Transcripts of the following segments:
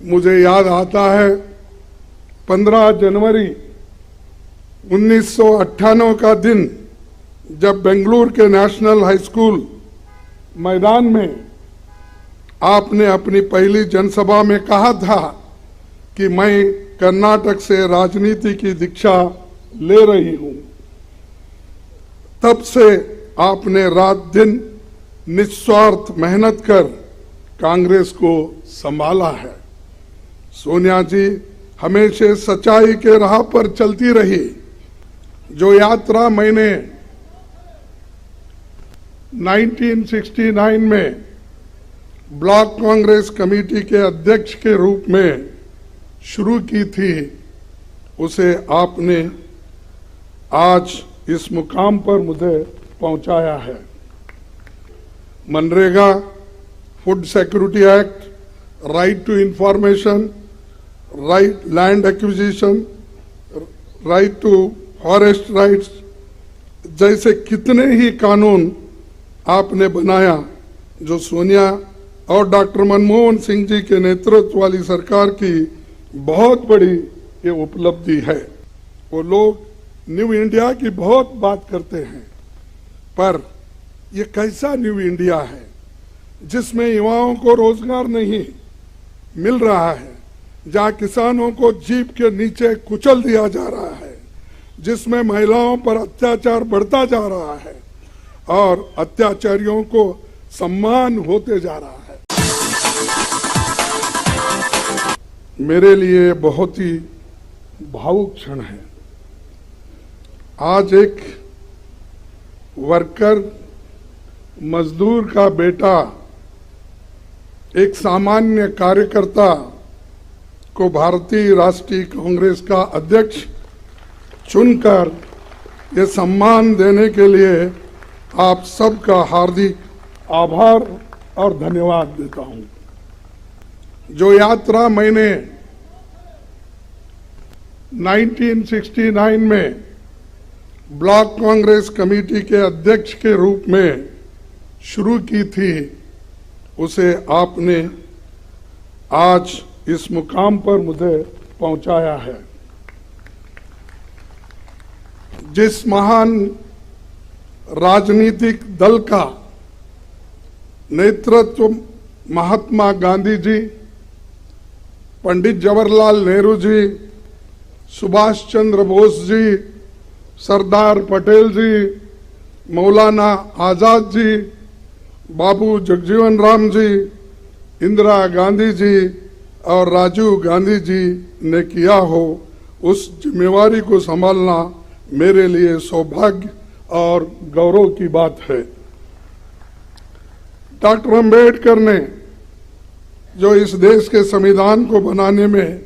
मुझे याद आता है 15 जनवरी 1998 का दिन, जब बेंगलुरु के नेशनल हाई स्कूल मैदान में आपने अपनी पहली जनसभा में कहा था कि मैं कर्नाटक से राजनीति की दीक्षा ले रही हूं। तब से आपने रात दिन निस्वार्थ मेहनत कर कांग्रेस को संभाला है। सोनिया जी हमेशा सच्चाई के राह पर चलती रही। जो यात्रा मैंने 1969 में ब्लॉक कांग्रेस कमेटी के अध्यक्ष के रूप में शुरू की थी, उसे आपने आज इस मुकाम पर मुझे पहुंचाया है। MNREGA, food security act, right to information, right land acquisition, right to forest rights जैसे कितने ही कानून आपने बनाया, जो सोनिया और डॉक्टर मनमोहन सिंह जी के नेतृत्व वाली सरकार की बहुत बड़ी ये उपलब्धि है। वो लोग न्यू इंडिया की बहुत बात करते हैं, पर ये कैसा न्यू इंडिया है जिसमें युवाओं को रोजगार नहीं मिल रहा है, जहां किसानों को जीप के नीचे कुचल दिया जा रहा है, जिसमें महिलाओं पर अत्याचार बढ़ता जा रहा है और अत्याचारियों को सम्मान होते जा रहा है। मेरे लिए बहुत ही भावुक क्षण है। आज एक वर्कर, मजदूर का बेटा, एक सामान्य कार्यकर्ता को भारतीय राष्ट्रीय कांग्रेस का अध्यक्ष चुनकर ये सम्मान देने के लिए आप सबका हार्दिक आभार और धन्यवाद देता हूं। जो यात्रा मैंने 1969 में ब्लॉक कांग्रेस कमेटी के अध्यक्ष के रूप में शुरू की थी, उसे आपने आज इस मुकाम पर मुझे पहुंचाया है। जिस महान राजनीतिक दल का नेतृत्व महात्मा गांधी जी, पंडित जवाहरलाल नेहरू जी, सुभाष चंद्र बोस जी, सरदार पटेल जी, मौलाना आजाद जी, बाबू जगजीवन राम जी, इंदिरा गांधी जी और राजीव गांधी जी ने किया हो, उस जिम्मेवारी को संभालना मेरे लिए सौभाग्य और गौरव की बात है। डॉक्टर अंबेडकर ने जो इस देश के संविधान को बनाने में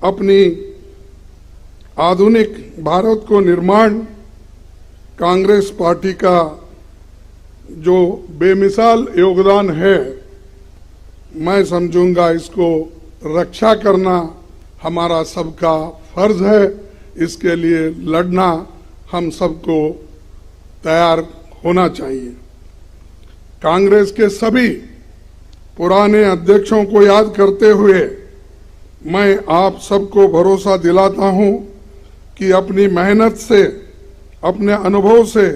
अपनी आधुनिक भारत को निर्माण, कांग्रेस पार्टी का जो बेमिसाल योगदान है, मैं समझूंगा इसको रक्षा करना हमारा सबका फर्ज है। इसके लिए लड़ना हम सबको तैयार होना चाहिए। कांग्रेस के सभी पुराने अध्यक्षों को याद करते हुए मैं आप सबको भरोसा दिलाता हूं कि अपनी मेहनत से, अपने अनुभव से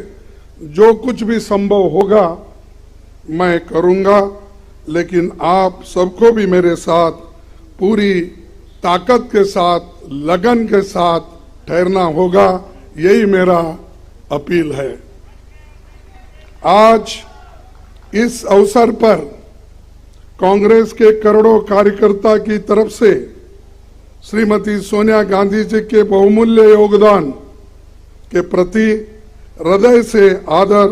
जो कुछ भी संभव होगा मैं करूंगा, लेकिन आप सबको भी मेरे साथ पूरी ताकत के साथ, लगन के साथ ठहरना होगा। यही मेरा अपील है। आज इस अवसर पर कांग्रेस के करोड़ों कार्यकर्ता की तरफ से श्रीमती सोनिया गांधी जी के बहुमूल्य योगदान के प्रति हृदय से आदर,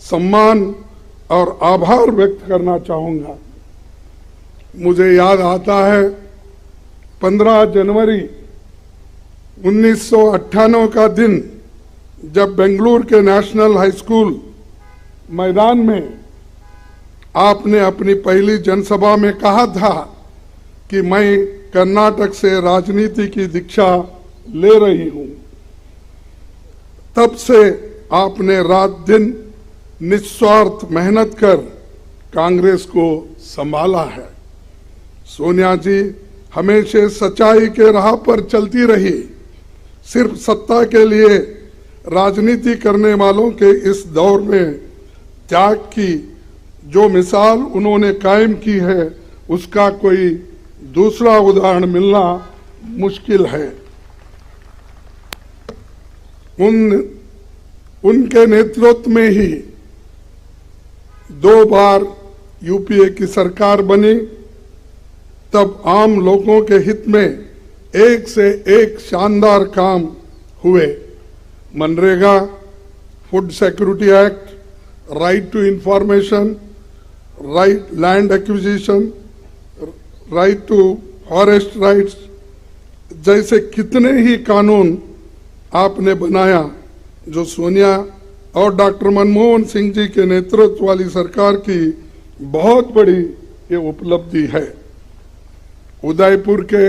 सम्मान और आभार व्यक्त करना चाहूंगा। मुझे याद आता है 15 जनवरी 1998 का दिन, जब बेंगलुरु के नेशनल हाई स्कूल मैदान में आपने अपनी पहली जनसभा में कहा था कि मैं कर्नाटक से राजनीति की दीक्षा ले रही हूं। तब से आपने रात दिन निस्वार्थ मेहनत कर कांग्रेस को संभाला है। सोनिया जी हमेशा सच्चाई के राह पर चलती रही। सिर्फ सत्ता के लिए राजनीति करने वालों के इस दौर में त्याग की जो मिसाल उन्होंने कायम की है, उसका कोई दूसरा उदाहरण मिलना मुश्किल है। उनके नेतृत्व में ही 2 बार यूपीए की सरकार बनी। तब आम लोगों के हित में एक से एक शानदार काम हुए। MNREGA, food security act, right to information, right land acquisition, right to forest rights जैसे कितने ही कानून आपने बनाया, जो सोनिया और डॉक्टर मनमोहन सिंह जी के नेतृत्व वाली सरकार की बहुत बड़ी ये उपलब्धि है। उदयपुर के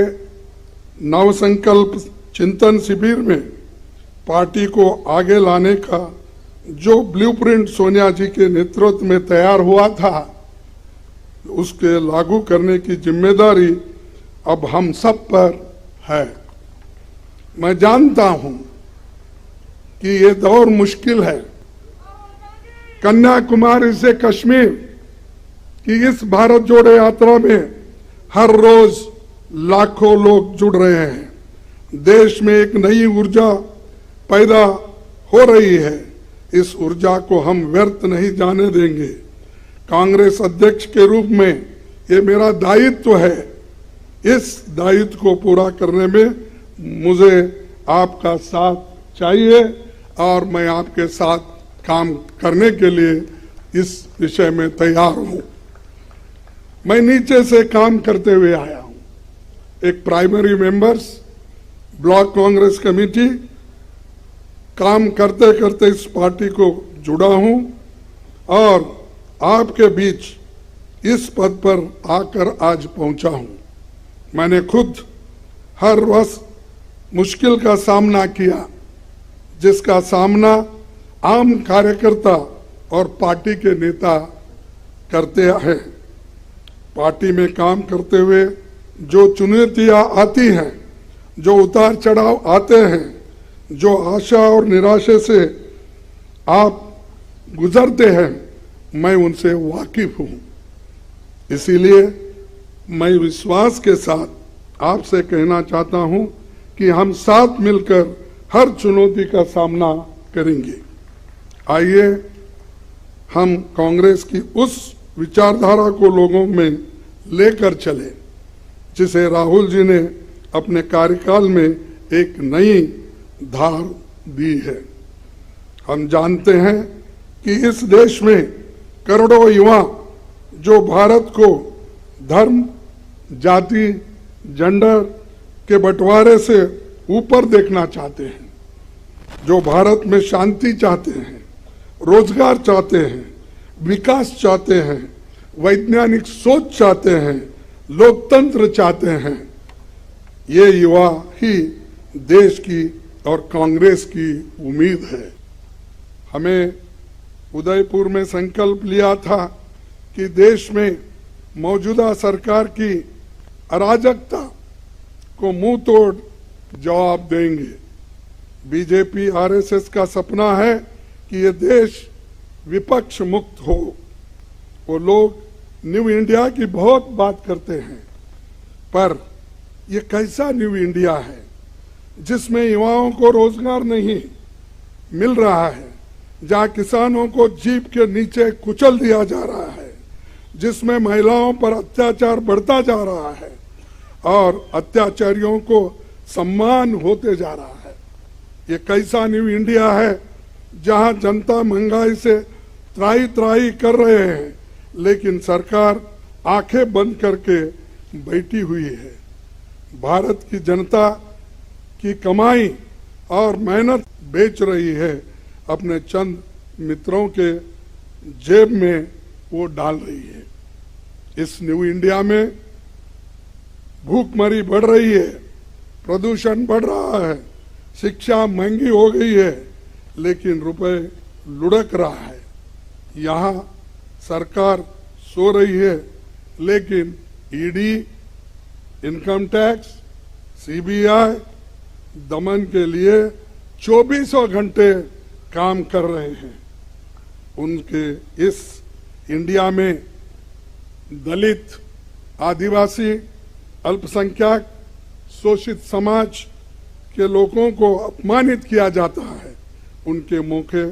नवसंकल्प चिंतन शिविर में पार्टी को आगे लाने का जो ब्लूप्रिंट सोनिया जी के नेतृत्व में तैयार हुआ था, उसके लागू करने की जिम्मेदारी अब हम सब पर है। मैं जानता हूं कि ये दौर मुश्किल है। कन्याकुमारी से कश्मीर की इस भारत जोड़ो यात्रा में हर रोज लाखों लोग जुड़ रहे हैं। देश में एक नई ऊर्जा पैदा हो रही है। इस ऊर्जा को हम व्यर्थ नहीं जाने देंगे। कांग्रेस अध्यक्ष के रूप में ये मेरा दायित्व है। इस दायित्व को पूरा करने में मुझे आपका साथ चाहिए और मैं आपके साथ काम करने के लिए इस विषय में तैयार हूं। मैं नीचे से काम करते हुए आया हूं। एक primary members, block Congress committee, काम करते करते इस पार्टी को जुड़ा हूं और आपके बीच इस पद पर आकर आज पहुंचा हूं। मैंने खुद हर वर्ष मुश्किल का सामना किया, जिसका सामना आम कार्यकर्ता और पार्टी के नेता करते हैं। पार्टी में काम करते हुए जो चुनौतियां आती हैं, जो उतार चढ़ाव आते हैं, जो आशा और निराशा से आप गुजरते हैं, मैं उनसे वाकिफ हूं। इसीलिए मैं विश्वास के साथ आपसे कहना चाहता हूं कि हम साथ मिलकर हर चुनौती का सामना करेंगे। आइए हम कांग्रेस की उस विचारधारा को लोगों में लेकर चले, जिसे राहुल जी ने अपने कार्यकाल में एक नई धार दी है। हम जानते हैं कि इस देश में करोड़ों युवा जो भारत को धर्म, जाति, जेंडर के बंटवारे से ऊपर देखना चाहते हैं, जो भारत में शांति चाहते हैं, रोजगार चाहते हैं, विकास चाहते हैं, वैज्ञानिक सोच चाहते हैं, लोकतंत्र चाहते हैं, ये युवा ही देश की और कांग्रेस की उम्मीद है। हमें उदयपुर में संकल्प लिया था कि देश में मौजूदा सरकार की अराजकता को मुंह तोड़ जवाब देंगे। बीजेपी आरएसएस का सपना है कि ये देश विपक्ष मुक्त हो। वो लोग न्यू इंडिया की बहुत बात करते हैं, पर ये कैसा न्यू इंडिया है जिसमें युवाओं को रोजगार नहीं मिल रहा है, जहां किसानों को जीप के नीचे कुचल दिया जा रहा है, जिसमें महिलाओं पर अत्याचार बढ़ता जा रहा है और अत्याचारियों को सम्मान होते जा रहा है। ये कैसा न्यू इंडिया है जहां जनता महंगाई से त्राही त्राही कर रहे हैं, लेकिन सरकार आंखें बंद करके बैठी हुई है। भारत की जनता की कमाई और मेहनत बेच रही है, अपने चंद मित्रों के जेब में वो डाल रही है। इस न्यू इंडिया में भूखमरी बढ़ रही है, प्रदूषण बढ़ रहा है, शिक्षा महंगी हो गई है, लेकिन रुपए लुढ़क रहा है। यहाँ सरकार सो रही है, लेकिन ईडी इनकम टैक्स, सीबीआई दमन के लिए 24 घंटे काम कर रहे हैं। उनके इस इंडिया में दलित, आदिवासी, अल्पसंख्यक, शोषित समाज के लोगों को अपमानित किया जाता है, उनके मौके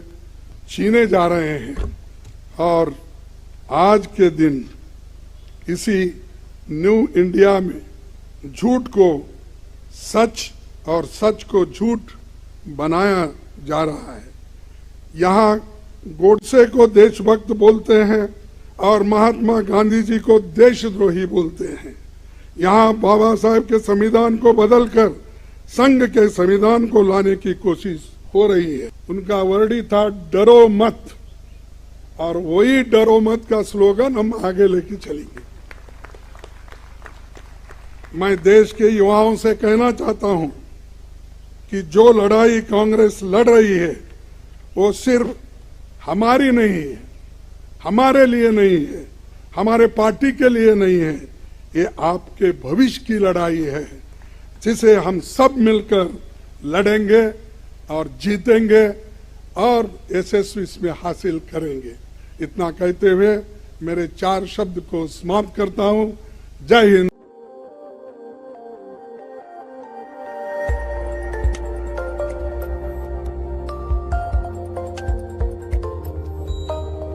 छीने जा रहे हैं। और आज के दिन इसी न्यू इंडिया में झूठ को सच और सच को झूठ बनाया जा रहा है। यहाँ गोडसे को देशभक्त बोलते हैं और महात्मा गांधी जी को देशद्रोही बोलते हैं। यहाँ बाबा साहेब के संविधान को बदलकर संघ के संविधान को लाने की कोशिश हो रही है। उनका वर्ड ही था डरो मत, और वही डरो मत का स्लोगन हम आगे लेके चलेंगे। मैं देश के युवाओं से कहना चाहता हूं कि जो लड़ाई कांग्रेस लड़ रही है वो सिर्फ हमारी नहीं है, हमारे लिए नहीं है, हमारे पार्टी के लिए नहीं है, ये आपके भविष्य की लड़ाई है, जिसे हम सब मिलकर लड़ेंगे और जीतेंगे और यशस्वी इसमें हासिल करेंगे। इतना कहते हुए मेरे 4 शब्द को समाप्त करता हूं। जय हिंद।